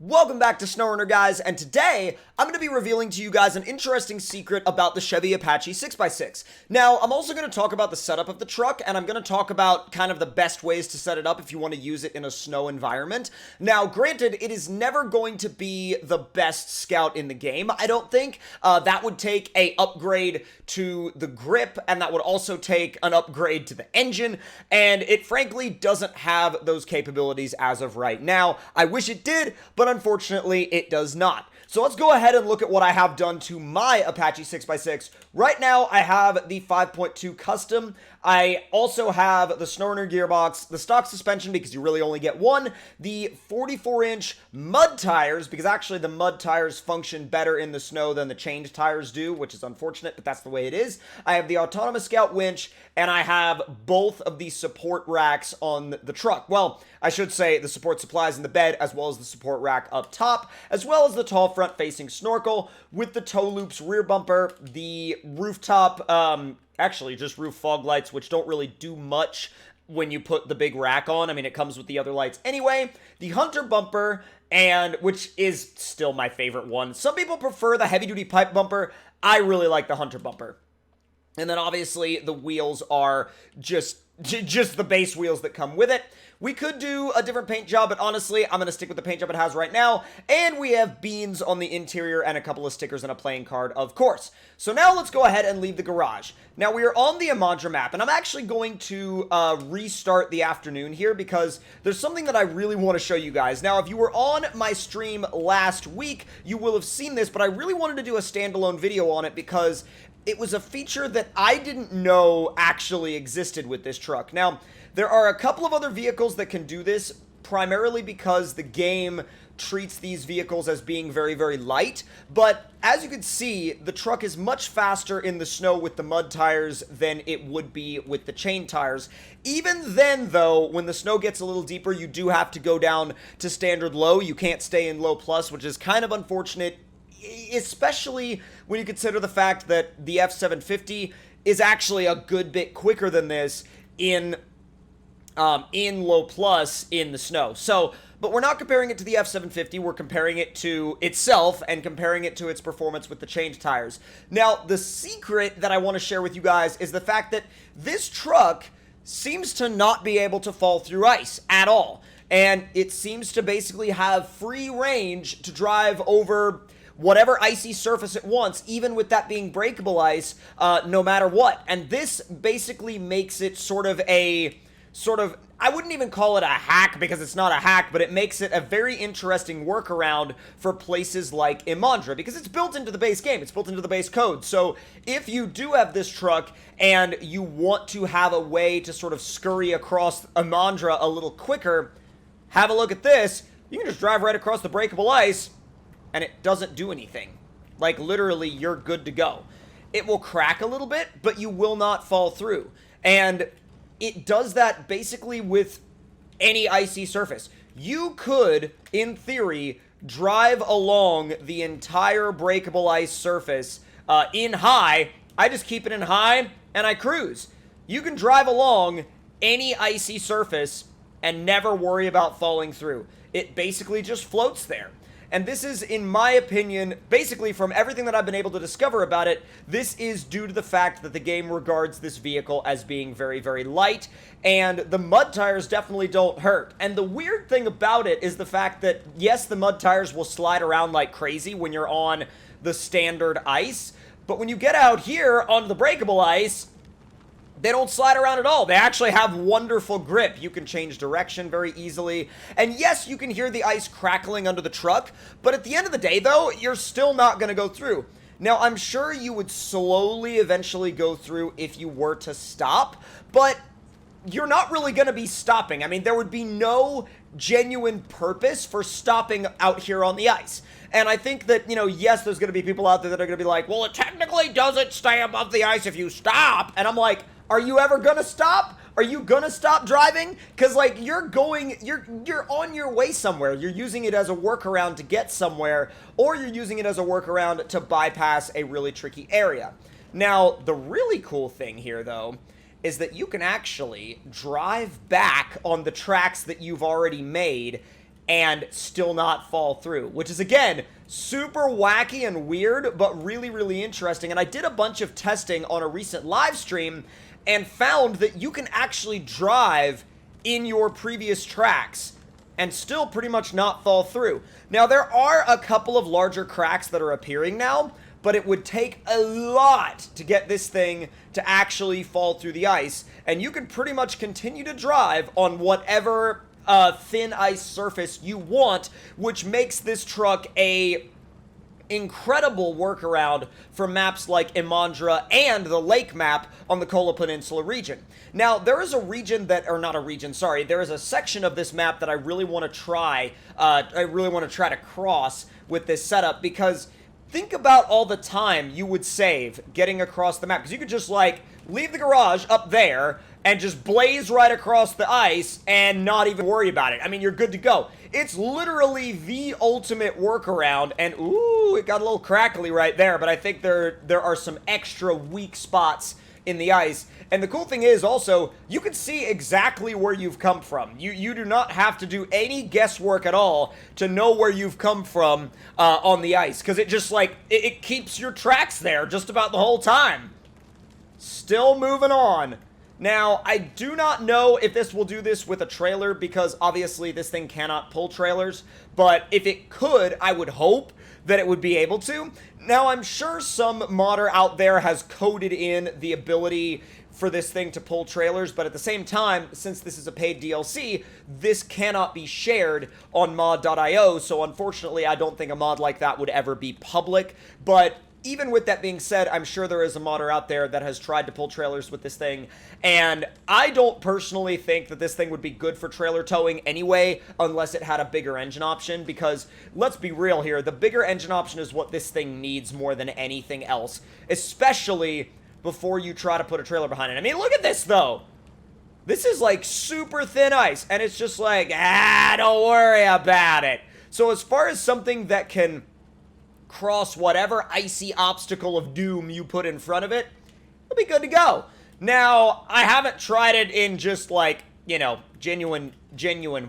Welcome back to SnowRunner, guys, and today I'm going to be revealing to you guys an interesting secret about the Chevy Apache 6x6. Now, I'm also going to talk about the setup of the truck, and I'm going to talk about kind of the best ways to set it up if you want to use it in a snow environment. Now, granted, it is never going to be the best Scout in the game, I don't think. That would take an upgrade to the grip, and that would also take an upgrade to the engine, and it frankly doesn't have those capabilities as of right now. I wish it did, but unfortunately, it does not. So let's go ahead and look at what I have done to my Apache 6x6. Right now, I have the 5.2 Custom. I also have the SnowRunner gearbox, the stock suspension because you really only get one, the 44-inch mud tires because actually the mud tires function better in the snow than the chained tires do, which is unfortunate, but that's the way it is. I have the autonomous Scout winch, and I have both of the support racks on the truck. Well, I should say the support supplies in the bed as well as the support rack up top, as well as the tall front-facing snorkel with the toe loops rear bumper, the rooftop, actually just roof fog lights, which don't really do much when you put the big rack on. I mean, it comes with the other lights anyway. The Hunter bumper, and which is still my favorite one. Some people prefer the heavy-duty pipe bumper. I really like the Hunter bumper. And then obviously the wheels are just the base wheels that come with it. We could do a different paint job, but honestly, I'm going to stick with the paint job it has right now. And we have beans on the interior and a couple of stickers and a playing card, of course. So now let's go ahead and leave the garage. Now we are on the Amandra map, and I'm actually going to restart the afternoon here because there's something that I really want to show you guys. Now, if you were on my stream last week, you will have seen this, but I really wanted to do a standalone video on it because it was a feature that I didn't know actually existed with this truck. Now, there are a couple of other vehicles that can do this, primarily because the game treats these vehicles as being very, very light. But as you can see, the truck is much faster in the snow with the mud tires than it would be with the chain tires. Even then, though, when the snow gets a little deeper, you do have to go down to standard low. You can't stay in low plus, which is kind of unfortunate, especially when you consider the fact that the F750 is actually a good bit quicker than this in low plus in the snow. So, but we're not comparing it to the F750, we're comparing it to itself and comparing it to its performance with the changed tires. Now, the secret that I want to share with you guys is the fact that this truck seems to not be able to fall through ice at all. And it seems to basically have free range to drive over whatever icy surface it wants, even with that being breakable ice, no matter what. And this basically makes it I wouldn't even call it a hack because it's not a hack, but it makes it a very interesting workaround for places like Amandra because it's built into the base game. It's built into the base code. So if you do have this truck and you want to have a way to sort of scurry across Amandra a little quicker, have a look at this. You can just drive right across the breakable ice and it doesn't do anything. Like, literally, you're good to go. It will crack a little bit, but you will not fall through. And it does that basically with any icy surface. You could, in theory, drive along the entire breakable ice surface in high. I just keep it in high, and I cruise. You can drive along any icy surface and never worry about falling through. It basically just floats there. And this is, in my opinion, basically from everything that I've been able to discover about it, this is due to the fact that the game regards this vehicle as being very, very light, and the mud tires definitely don't hurt. And the weird thing about it is the fact that, yes, the mud tires will slide around like crazy when you're on the standard ice, but when you get out here onto the breakable ice, they don't slide around at all. They actually have wonderful grip. You can change direction very easily. And yes, you can hear the ice crackling under the truck, but at the end of the day, though, you're still not going to go through. Now, I'm sure you would slowly eventually go through if you were to stop, but you're not really going to be stopping. I mean, there would be no genuine purpose for stopping out here on the ice. And I think that, yes, there's going to be people out there that are going to be like, well, it technically doesn't stay above the ice if you stop. And I'm like, are you ever gonna stop? Are you gonna stop driving? Because, like, you're on your way somewhere. You're using it as a workaround to get somewhere, or you're using it as a workaround to bypass a really tricky area. Now, the really cool thing here, though, is that you can actually drive back on the tracks that you've already made and still not fall through, which is, again, super wacky and weird, but really, really interesting. And I did a bunch of testing on a recent live stream and found that you can actually drive in your previous tracks and still pretty much not fall through. Now, there are a couple of larger cracks that are appearing now, but it would take a lot to get this thing to actually fall through the ice, and you can pretty much continue to drive on whatever thin ice surface you want, which makes this truck a incredible workaround for maps like Imandra and the lake map on the Kola Peninsula region. Now, there is a region that, or not a region, sorry, there is a section of this map that I really want to try, to cross with this setup, because think about all the time you would save getting across the map, because you could just, like, leave the garage up there and just blaze right across the ice and not even worry about it. I mean, you're good to go. It's literally the ultimate workaround, and ooh, it got a little crackly right there, but I think there are some extra weak spots in the ice. And the cool thing is also, you can see exactly where you've come from. You do not have to do any guesswork at all to know where you've come from on the ice, because it just, like, it keeps your tracks there just about the whole time. Still moving on. Now, I do not know if this will do this with a trailer, because obviously this thing cannot pull trailers, but if it could, I would hope that it would be able to. Now, I'm sure some modder out there has coded in the ability for this thing to pull trailers, but at the same time, since this is a paid DLC, this cannot be shared on mod.io, so unfortunately, I don't think a mod like that would ever be public. But even with that being said, I'm sure there is a modder out there that has tried to pull trailers with this thing, and I don't personally think that this thing would be good for trailer towing anyway, unless it had a bigger engine option, because let's be real here, the bigger engine option is what this thing needs more than anything else, especially before you try to put a trailer behind it. I mean, look at this, though. This is, like, super thin ice, and it's just like, don't worry about it. So as far as something that can cross whatever icy obstacle of doom you put in front of it, it'll be good to go. Now, I haven't tried it in just, like, you know, genuine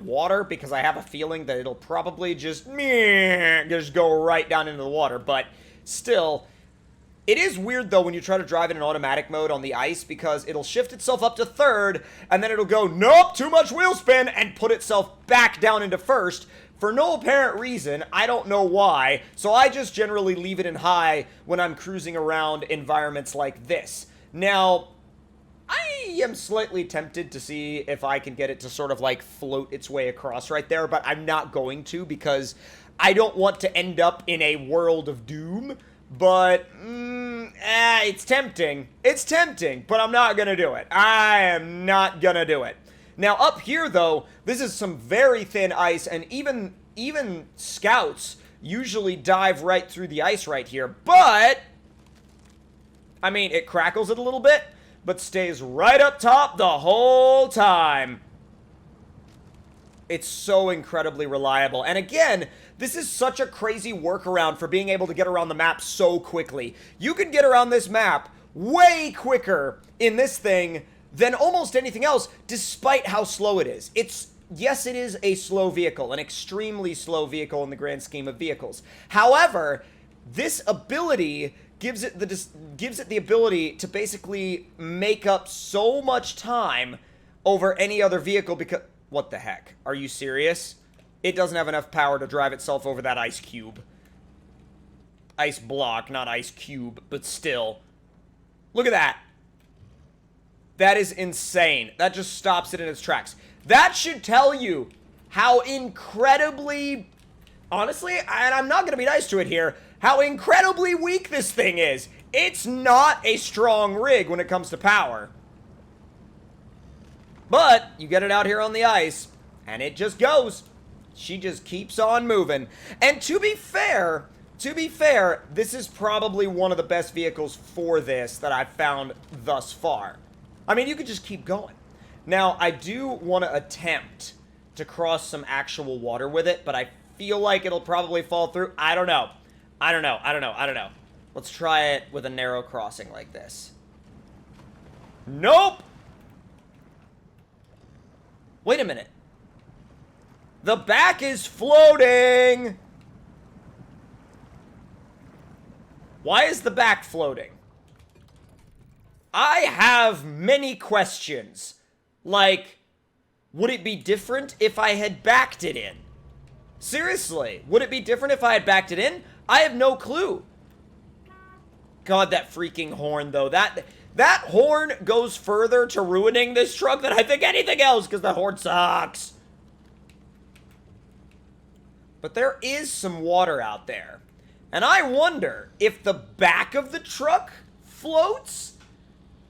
water, because I have a feeling that it'll probably just go right down into the water, but still, it is weird, though, when you try to drive in an automatic mode on the ice, because it'll shift itself up to third, and then it'll go, nope, too much wheel spin, and put itself back down into first, for no apparent reason. I don't know why, so I just generally leave it in high when I'm cruising around environments like this. Now, I am slightly tempted to see if I can get it to sort of, like, float its way across right there, but I'm not going to, because I don't want to end up in a world of doom. But, it's tempting. It's tempting, but I'm not gonna do it. I am not gonna do it. Now, up here, though, this is some very thin ice, and even scouts usually dive right through the ice right here. But, I mean, it crackles it a little bit, but stays right up top the whole time. It's so incredibly reliable. And again, this is such a crazy workaround for being able to get around the map so quickly. You can get around this map way quicker in this thing than almost anything else, despite how slow it is. Yes, it is a slow vehicle, an extremely slow vehicle in the grand scheme of vehicles. However, this ability gives it the ability to basically make up so much time over any other vehicle, because what the heck? Are you serious? It doesn't have enough power to drive itself over that ice cube. Ice block, not ice cube, but still. Look at that. That is insane. That just stops it in its tracks. That should tell you how incredibly, honestly, and I'm not going to be nice to it here, how incredibly weak this thing is. It's not a strong rig when it comes to power. But you get it out here on the ice, and it just goes. She just keeps on moving. And to be fair, this is probably one of the best vehicles for this that I've found thus far. I mean, you could just keep going. Now, I do want to attempt to cross some actual water with it, but I feel like it'll probably fall through. I don't know. Let's try it with a narrow crossing like this. Nope! Wait a minute. The back is floating! Why is the back floating? I have many questions. Like, would it be different if I had backed it in? Seriously, would it be different if I had backed it in? I have no clue. God, that freaking horn, though. That horn goes further to ruining this truck than I think anything else, because the horn sucks. But there is some water out there. And I wonder if the back of the truck floats?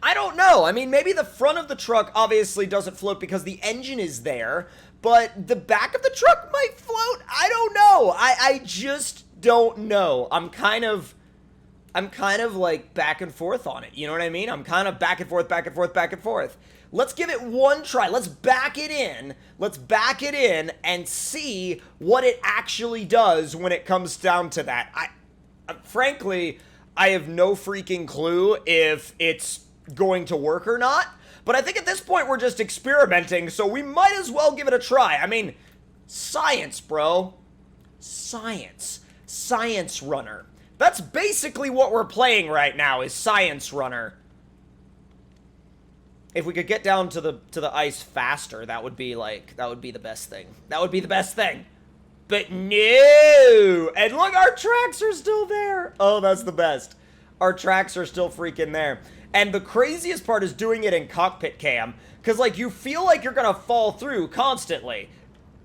I don't know. I mean, maybe the front of the truck obviously doesn't float because the engine is there, but the back of the truck might float? I don't know. I just don't know. I'm kind of like back and forth on it. You know what I mean? I'm kind of back and forth, back and forth, back and forth. Let's give it one try. Let's back it in. Let's back it in and see what it actually does when it comes down to that. Frankly, I have no freaking clue if it's going to work or not. But I think at this point we're just experimenting, so we might as well give it a try. I mean, science, bro. Science. Science Runner. That's basically what we're playing right now, is Science Runner. If we could get down to the ice faster, that would be the best thing. That would be the best thing. But no! And look, our tracks are still there. Oh, that's the best. Our tracks are still freaking there. And the craziest part is doing it in cockpit cam, because, like, you feel like you're gonna fall through constantly.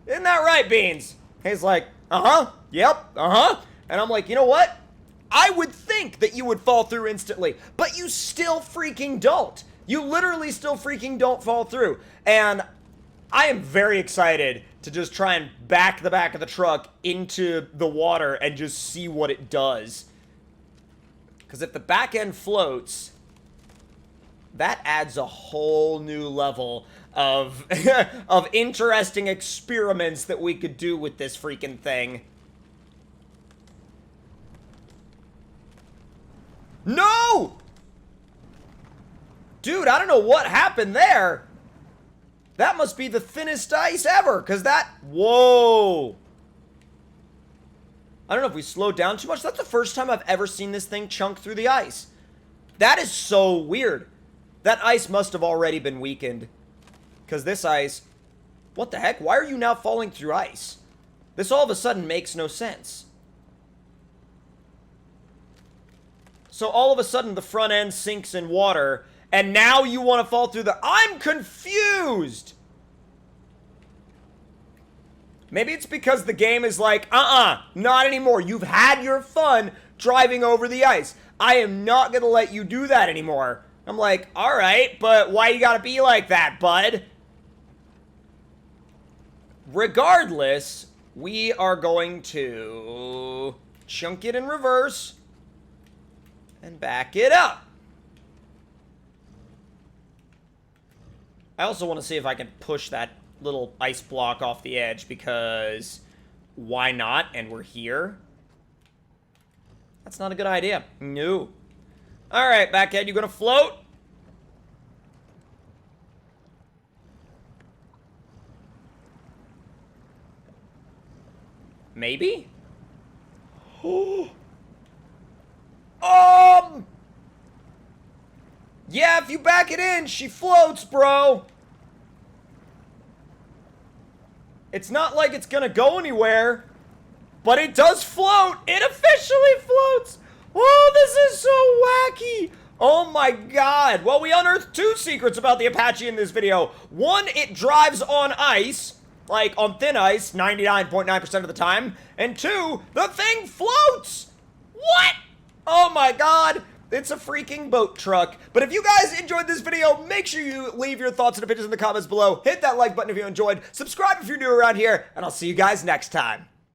Isn't that right, Beans? He's like, uh-huh, yep, uh-huh. And I'm like, you know what? I would think that you would fall through instantly, but you still freaking don't. You literally still freaking don't fall through. And I am very excited to just try and back the back of the truck into the water and just see what it does. Because if the back end floats, that adds a whole new level of, of interesting experiments that we could do with this freaking thing. No! Dude, I don't know what happened there. That must be the thinnest ice ever, because that... Whoa! I don't know if we slowed down too much. That's the first time I've ever seen this thing chunk through the ice. That is so weird. That ice must have already been weakened. Because this ice... What the heck? Why are you now falling through ice? This all of a sudden makes no sense. So all of a sudden the front end sinks in water, and now you want to fall through the... I'm confused! Maybe it's because the game is like, not anymore. You've had your fun driving over the ice. I am not going to let you do that anymore. I'm like, alright, but why you gotta be like that, bud? Regardless, we are going to chunk it in reverse and back it up. I also want to see if I can push that little ice block off the edge, because why not? And we're here. That's not a good idea. No. Alright, Backhead, you gonna float? Maybe? Yeah, if you back it in, she floats, bro. It's not like it's gonna go anywhere, but it does float. It officially floats. Oh, this is so wacky. Oh my god. Well, we unearthed two secrets about the Apache in this video. One, it drives on ice, like on thin ice, 99.9% of the time. And two, the thing floats. What? Oh my god. It's a freaking boat truck. But if you guys enjoyed this video, make sure you leave your thoughts and opinions in the comments below. Hit that like button if you enjoyed. Subscribe if you're new around here, and I'll see you guys next time.